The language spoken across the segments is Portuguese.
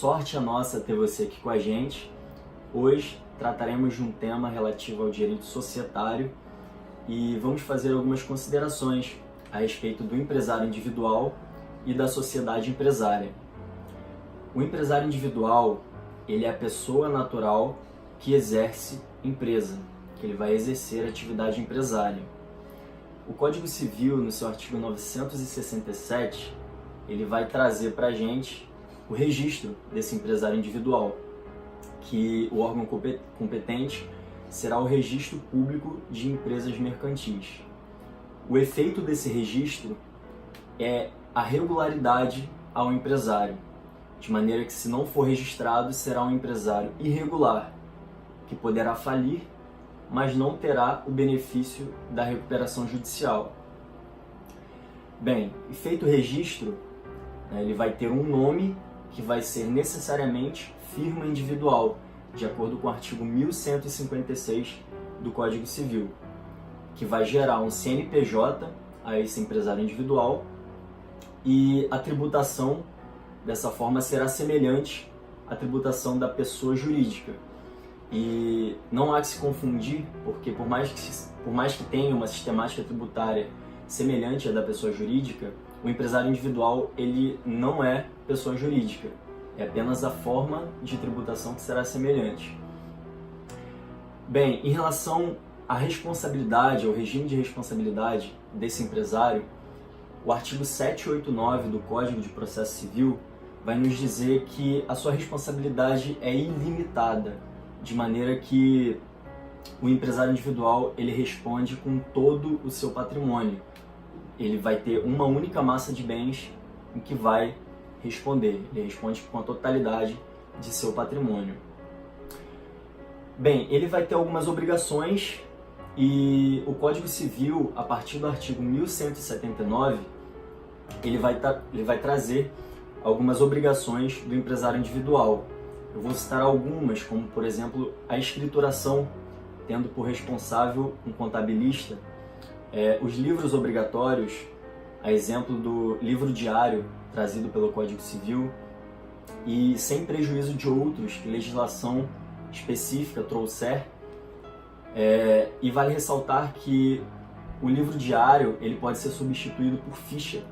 Sorte a nossa ter você aqui com a gente. Hoje trataremos de um tema relativo ao direito societário e vamos fazer algumas considerações a respeito do empresário individual e da sociedade empresária. O empresário individual, ele é a pessoa natural que exerce empresa, que ele vai exercer atividade empresária. O Código Civil, no seu artigo 967, ele vai trazer para a gente o registro desse empresário individual, que o órgão competente será o Registro Público de Empresas Mercantis. O efeito desse registro é a regularidade ao empresário, de maneira que, se não for registrado, será um empresário irregular, que poderá falir, mas não terá o benefício da recuperação judicial. Bem, feito o registro, ele vai ter um nome que vai ser necessariamente firma individual, de acordo com o artigo 1156 do Código Civil, que vai gerar um CNPJ a esse empresário individual e a tributação, dessa forma, será semelhante à tributação da pessoa jurídica. E não há que se confundir, porque por mais que tenha uma sistemática tributária semelhante à da pessoa jurídica, o empresário individual ele não é pessoa jurídica, é apenas a forma de tributação que será semelhante. Bem, em relação à responsabilidade, ao regime de responsabilidade desse empresário, o artigo 789 do Código de Processo Civil vai nos dizer que a sua responsabilidade é ilimitada, de maneira que o empresário individual ele responde com todo o seu patrimônio. Ele vai ter uma única massa de bens em que vai responder. Ele responde com a totalidade de seu patrimônio. Bem, ele vai ter algumas obrigações e o Código Civil, a partir do artigo 1179, ele vai trazer algumas obrigações do empresário individual. Eu vou citar algumas, como, por exemplo, a escrituração, tendo por responsável um contabilista, os livros obrigatórios, a exemplo do livro diário trazido pelo Código Civil, e sem prejuízo de outros que legislação específica trouxer. E vale ressaltar que o livro diário ele pode ser substituído por ficha,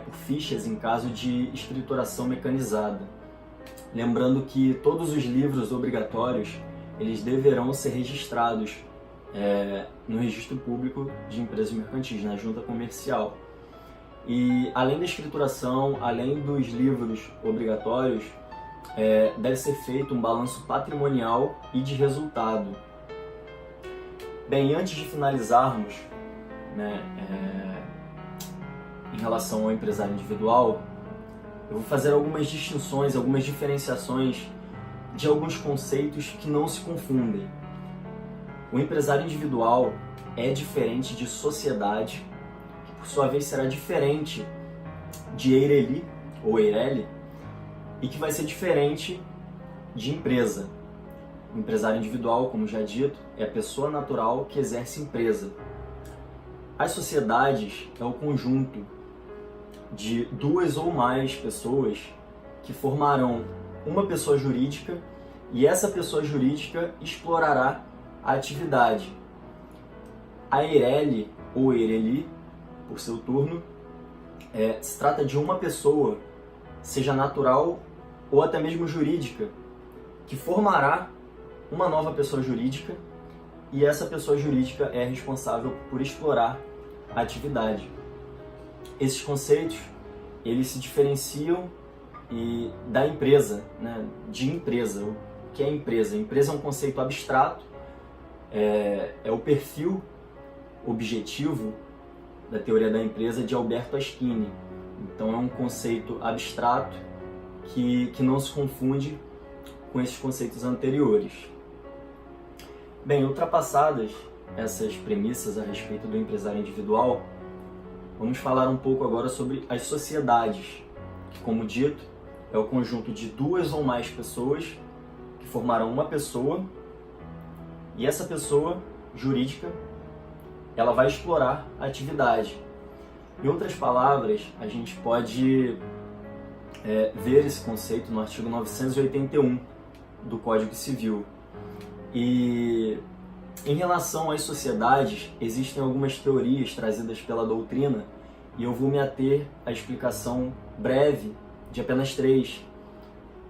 por fichas em caso de escrituração mecanizada. Lembrando que todos os livros obrigatórios eles deverão ser registrados no Registro Público de Empresas Mercantis, na Junta Comercial. E além da escrituração, além dos livros obrigatórios, deve ser feito um balanço patrimonial e de resultado. Bem, antes de finalizarmos, em relação ao empresário individual, eu vou fazer algumas distinções, algumas diferenciações de alguns conceitos que não se confundem. O empresário individual é diferente de sociedade, que por sua vez será diferente de EIRELI ou EIRELI, e que vai ser diferente de empresa. O empresário individual, como já dito, é a pessoa natural que exerce empresa. As sociedades é o conjunto de duas ou mais pessoas que formarão uma pessoa jurídica e essa pessoa jurídica explorará a atividade. A EIRELI ou EIRELI, por seu turno, se trata de uma pessoa, seja natural ou até mesmo jurídica, que formará uma nova pessoa jurídica e essa pessoa jurídica é responsável por explorar a atividade. Esses conceitos, eles se diferenciam da empresa, de empresa. O que é empresa? Empresa é um conceito abstrato, é o perfil objetivo da teoria da empresa de Alberto Aschini. Então é um conceito abstrato que não se confunde com esses conceitos anteriores. Bem, ultrapassadas essas premissas a respeito do empresário individual, vamos falar um pouco agora sobre as sociedades, que, como dito, é o conjunto de duas ou mais pessoas que formarão uma pessoa, e essa pessoa jurídica ela vai explorar a atividade. Em outras palavras, a gente pode ver esse conceito no artigo 981 do Código Civil. E em relação às sociedades, existem algumas teorias trazidas pela doutrina e eu vou me ater à explicação breve de apenas 3.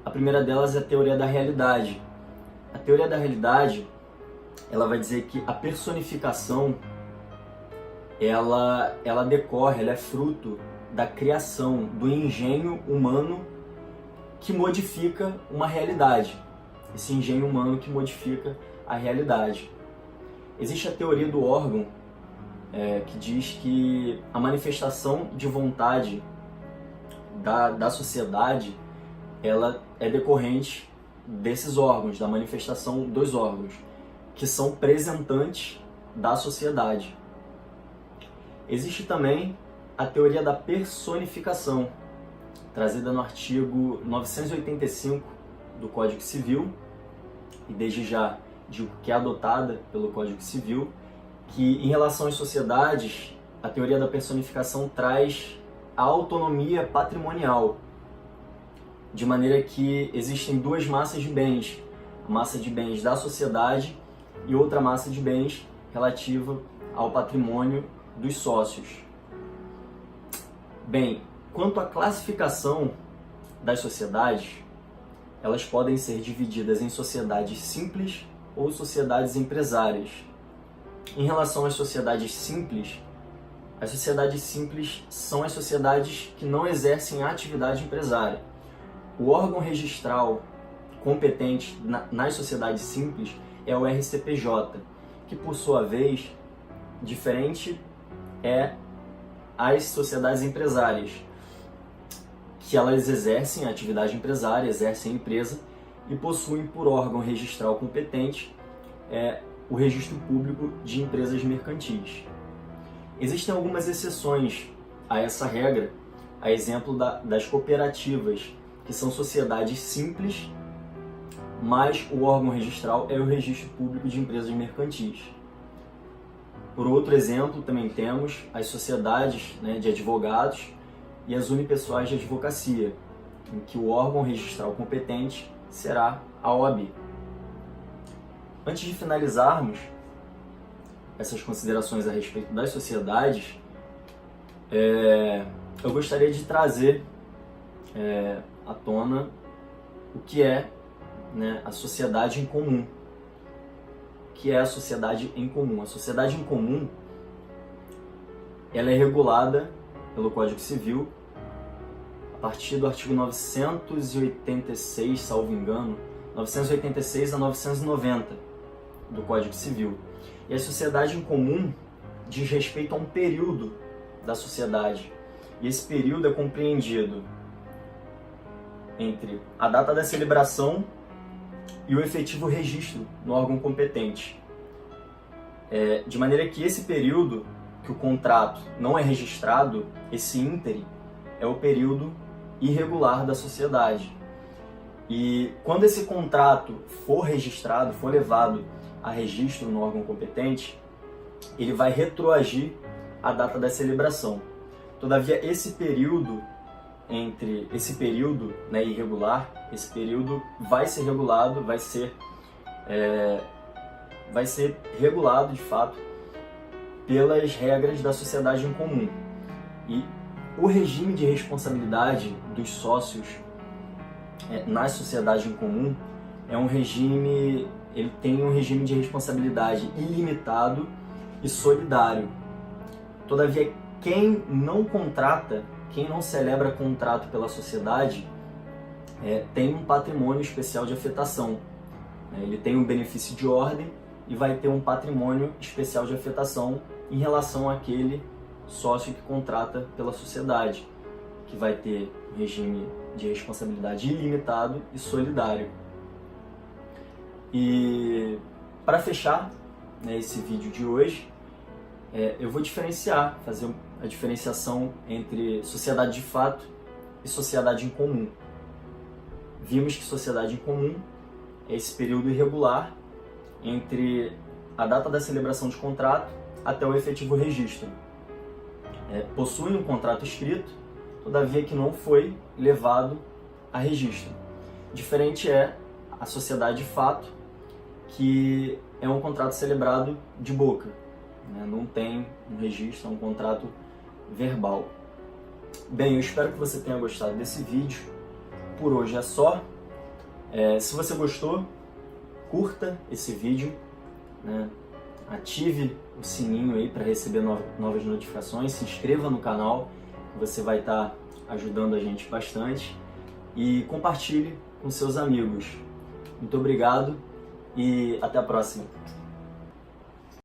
A primeira delas é a teoria da realidade. A teoria da realidade, ela vai dizer que a personificação, ela decorre, ela é fruto da criação, do engenho humano que modifica uma realidade. Esse engenho humano que modifica a realidade. Existe a teoria do órgão, que diz que a manifestação de vontade da sociedade, ela é decorrente desses órgãos, da manifestação dos órgãos, que são representantes da sociedade. Existe também a teoria da personificação, trazida no artigo 985 do Código Civil, e desde já digo que é adotada pelo Código Civil, que em relação às sociedades, a teoria da personificação traz a autonomia patrimonial, de maneira que existem duas massas de bens, a massa de bens da sociedade e outra massa de bens relativa ao patrimônio dos sócios. Bem, quanto à classificação das sociedades, elas podem ser divididas em sociedades simples ou sociedades empresárias. Em relação às sociedades simples são as sociedades que não exercem atividade empresária. O órgão registral competente nas sociedades simples é o RCPJ, que por sua vez, diferente é as sociedades empresárias, que elas exercem atividade empresária, exercem empresa e possuem por órgão registral competente o Registro Público de Empresas Mercantis. Existem algumas exceções a essa regra, a exemplo das cooperativas, que são sociedades simples, mas o órgão registral é o Registro Público de Empresas Mercantis. Por outro exemplo, também temos as sociedades de advogados e as unipessoais de advocacia, em que o órgão registral competente será a OAB. Antes de finalizarmos essas considerações a respeito das sociedades, eu gostaria de trazer à tona o que é a sociedade em comum. O que é a sociedade em comum? A sociedade em comum, ela é regulada pelo Código Civil a partir do artigo 986, salvo engano, 986 a 990 do Código Civil. E a sociedade em comum diz respeito a um período da sociedade. E esse período é compreendido entre a data da celebração e o efetivo registro no órgão competente. De maneira que esse período que o contrato não é registrado, esse íntere, é o período irregular da sociedade. E quando esse contrato for registrado, for levado a registro no órgão competente, ele vai retroagir a data da celebração. Todavia, esse período irregular, esse período vai ser regulado, vai ser regulado de fato pelas regras da sociedade em comum. E o regime de responsabilidade dos sócios na sociedade em comum ele tem um regime de responsabilidade ilimitado e solidário. Todavia, quem não contrata, quem não celebra contrato pela sociedade, tem um patrimônio especial de afetação. Ele tem um benefício de ordem e vai ter um patrimônio especial de afetação em relação àquele sócio que contrata pela sociedade, que vai ter um regime de responsabilidade ilimitado e solidário. E para fechar esse vídeo de hoje, eu vou fazer a diferenciação entre sociedade de fato e sociedade em comum. Vimos que sociedade em comum é esse período irregular entre a data da celebração de contrato até o efetivo registro. Possuem um contrato escrito, todavia que não foi levado a registro. Diferente é a sociedade de fato, que é um contrato celebrado de boca, né? Não tem um registro, é um contrato verbal. Bem, eu espero que você tenha gostado desse vídeo. Por hoje é só. Se você gostou, curta esse vídeo, né? Ative o sininho aí para receber novas notificações, se inscreva no canal, você vai estar ajudando a gente bastante, e compartilhe com seus amigos. Muito obrigado e até a próxima!